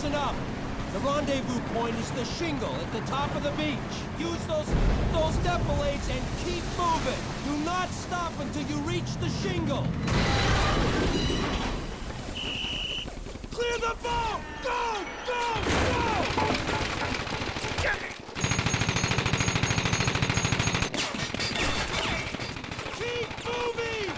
listen up. The rendezvous point is the shingle at the top of the beach. Use those defilades and keep moving. Do not stop until you reach the shingle. Clear the boat! Go! Go! Go! Keep moving!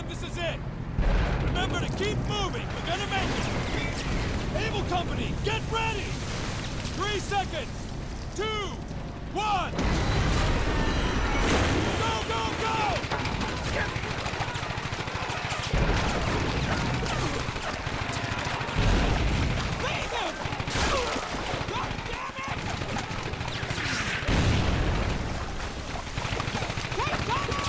This is it! Remember to keep moving! We're gonna make it! Able Company, get ready! 3 seconds! 2, 1! Go, go, go! Leave him! God damn it! Take cover!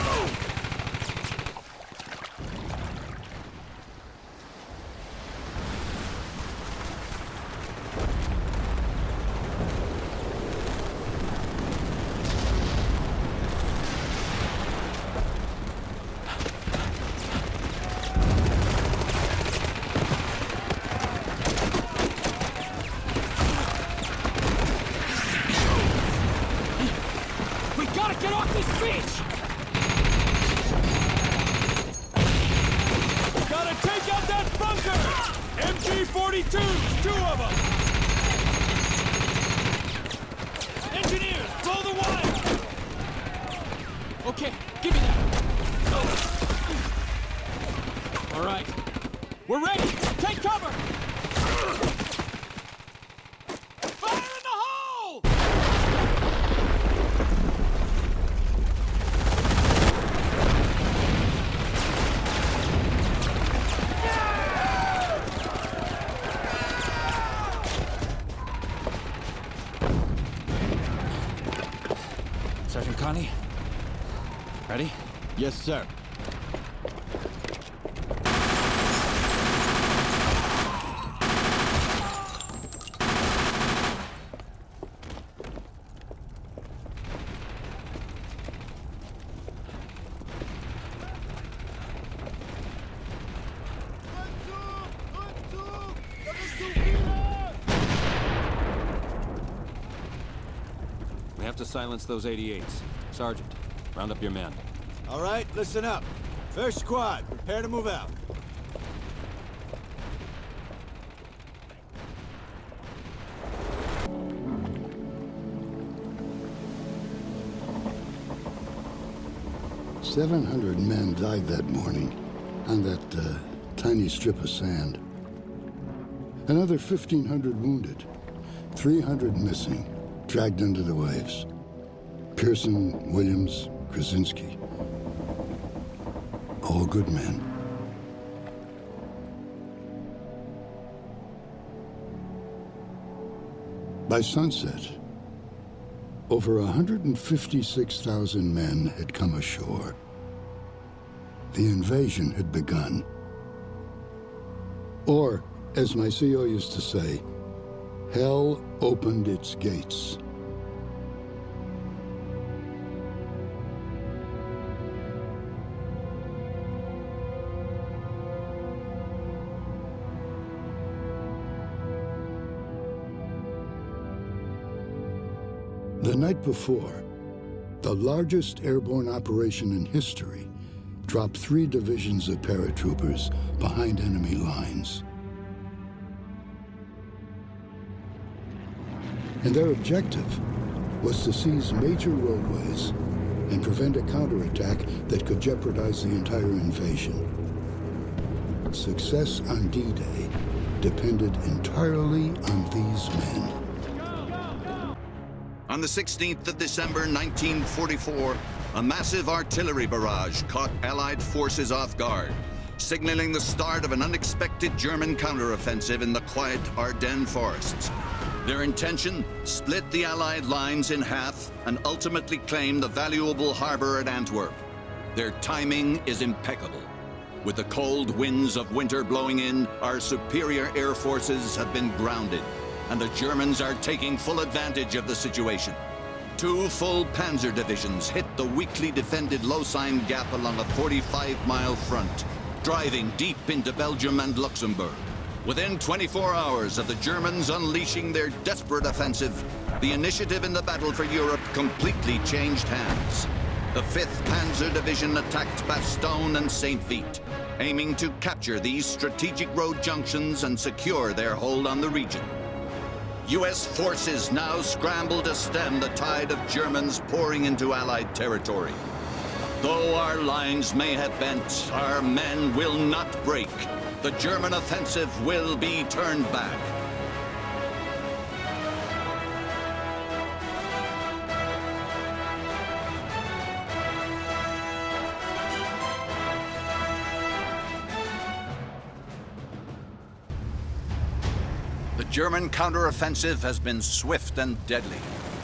Get off this beach! Gotta take out that bunker! MG-42s, 2 of them! Engineers, blow the wire! Okay, give me that. All right, we're ready! Take cover! Fire in the hole! Sergeant Connie? Ready? Yes, sir. We have to silence those 88s. Sergeant, round up your men. All right, listen up. First squad, prepare to move out. "700 men died that morning on that tiny strip of sand. Another 1,500 wounded, 300 missing, dragged into the waves. Pearson, Williams, Krasinski. All good men. By sunset, over 156,000 men had come ashore. The invasion had begun. Or, as my CO used to say, hell opened its gates. The night before, the largest airborne operation in history dropped 3 divisions of paratroopers behind enemy lines. And their objective was to seize major roadways and prevent a counterattack that could jeopardize the entire invasion. Success on D-Day depended entirely on these men. On the 16th of December 1944, a massive artillery barrage caught Allied forces off guard, signaling the start of an unexpected German counteroffensive in the quiet Ardennes forests. Their intention? Split the Allied lines in half and ultimately claim the valuable harbor at Antwerp. Their timing is impeccable. With the cold winds of winter blowing in, our superior air forces have been grounded, and the Germans are taking full advantage of the situation. 2 full panzer divisions hit the weakly defended Lausanne Gap along a 45-mile front, driving deep into Belgium and Luxembourg. Within 24 hours of the Germans unleashing their desperate offensive, the initiative in the battle for Europe completely changed hands. The 5th Panzer Division attacked Bastogne and St. Vite, aiming to capture these strategic road junctions and secure their hold on the region. U.S. forces now scramble to stem the tide of Germans pouring into Allied territory. Though our lines may have bent, our men will not break. The German offensive will be turned back. The German counteroffensive has been swift and deadly.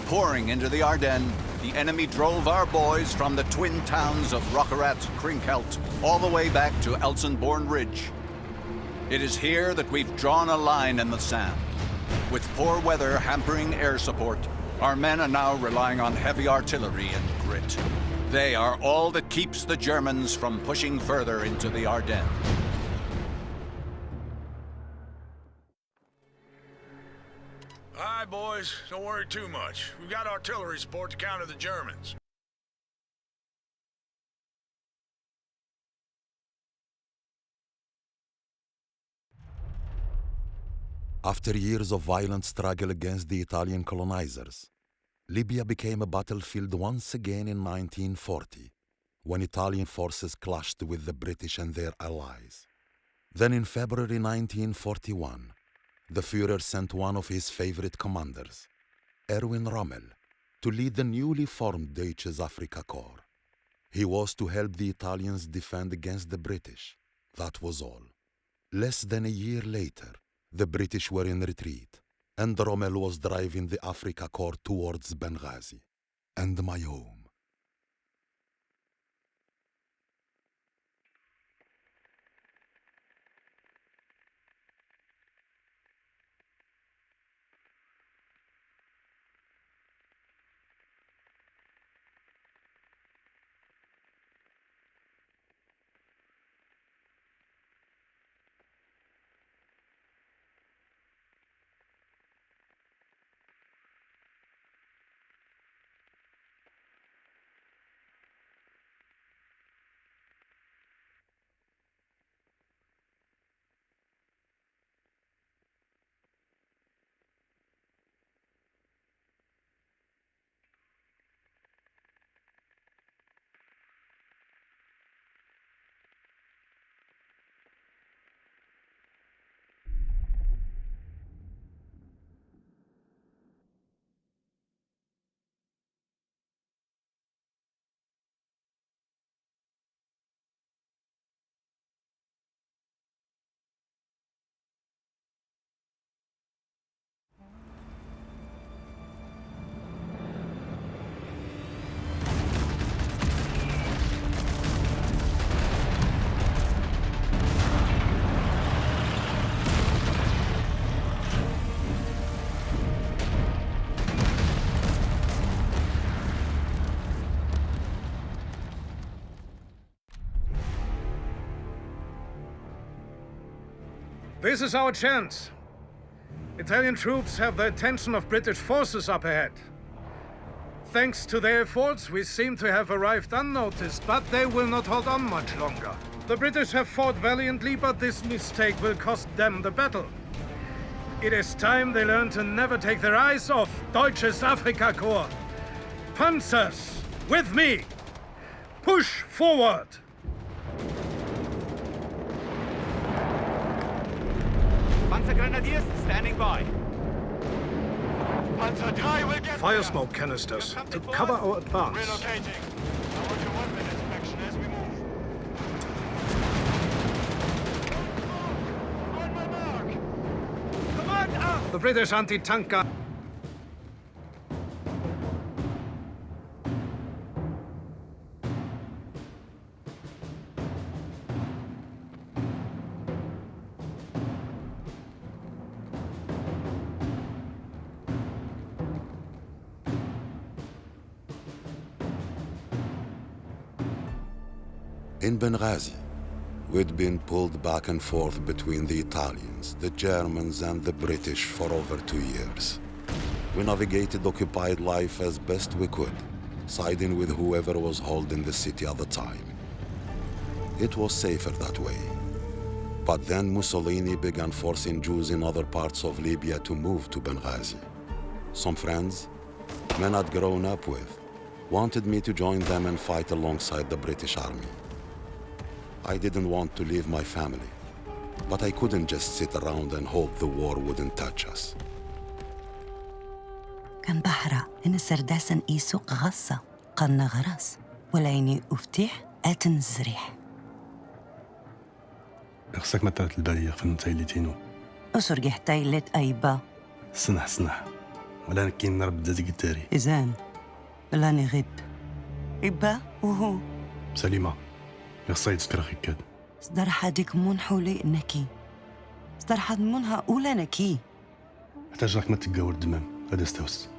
Pouring into the Ardennes, the enemy drove our boys from the twin towns of Roquerat, Krinkelt, all the way back to Elsenborn Ridge. It is here that we've drawn a line in the sand. With poor weather hampering air support, our men are now relying on heavy artillery and grit. They are all that keeps the Germans from pushing further into the Ardennes. All right, boys, don't worry too much. We've got artillery support to counter the Germans. After years of violent struggle against the Italian colonizers, Libya became a battlefield once again in 1940, when Italian forces clashed with the British and their allies. Then in February 1941, the Führer sent one of his favorite commanders, Erwin Rommel, to lead the newly formed Deutsches Afrika Korps. He was to help the Italians defend against the British. That was all. Less than a year later, the British were in retreat, and Rommel was driving the Afrika Korps towards Benghazi, and my home. This is our chance. Italian troops have the attention of British forces up ahead. Thanks to their efforts, we seem to have arrived unnoticed, but they will not hold on much longer. The British have fought valiantly, but this mistake will cost them the battle. It is time they learn to never take their eyes off Deutsches Afrikakorps. Panzers, with me! Push forward! Panzer Grenadiers standing by. Panzer 3 will get Fire smoke canisters to cover our advance. Relocating. I want your 1 minute action as we move. On my mark. Command up! The British anti-tank gun. In Benghazi, we'd been pulled back and forth between the Italians, the Germans, and the British for over 2 years. We navigated occupied life as best we could, siding with whoever was holding the city at the time. It was safer that way. But then Mussolini began forcing Jews in other parts of Libya to move to Benghazi. Some friends, men I'd grown up with, wanted me to join them and fight alongside the British Army. I didn't want to leave my family, but I couldn't just sit around and hope the war wouldn't touch us. كان بحرة إن سرداسن إيسوق غصة قرن غرس وليني أفتيح آتن الزريح. خصك ما ترات البالية فن تايلي تينو. أسرق حتايلت أيبا. سنح ولا نكين نرب دازي قتاري. إذن بلا نغيب. إبا وهو. سليمة. يخصاي تسكر خيكاد. صدر حدك مون حولي إنكي. صدر حد مونها أولا نكي. احتاج راك ما تتقاور الدمام. هذا استوس.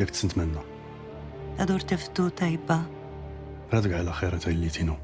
ياك تسنت منا. أدور تفتو تايبا. رادك على خير تايلي تينو.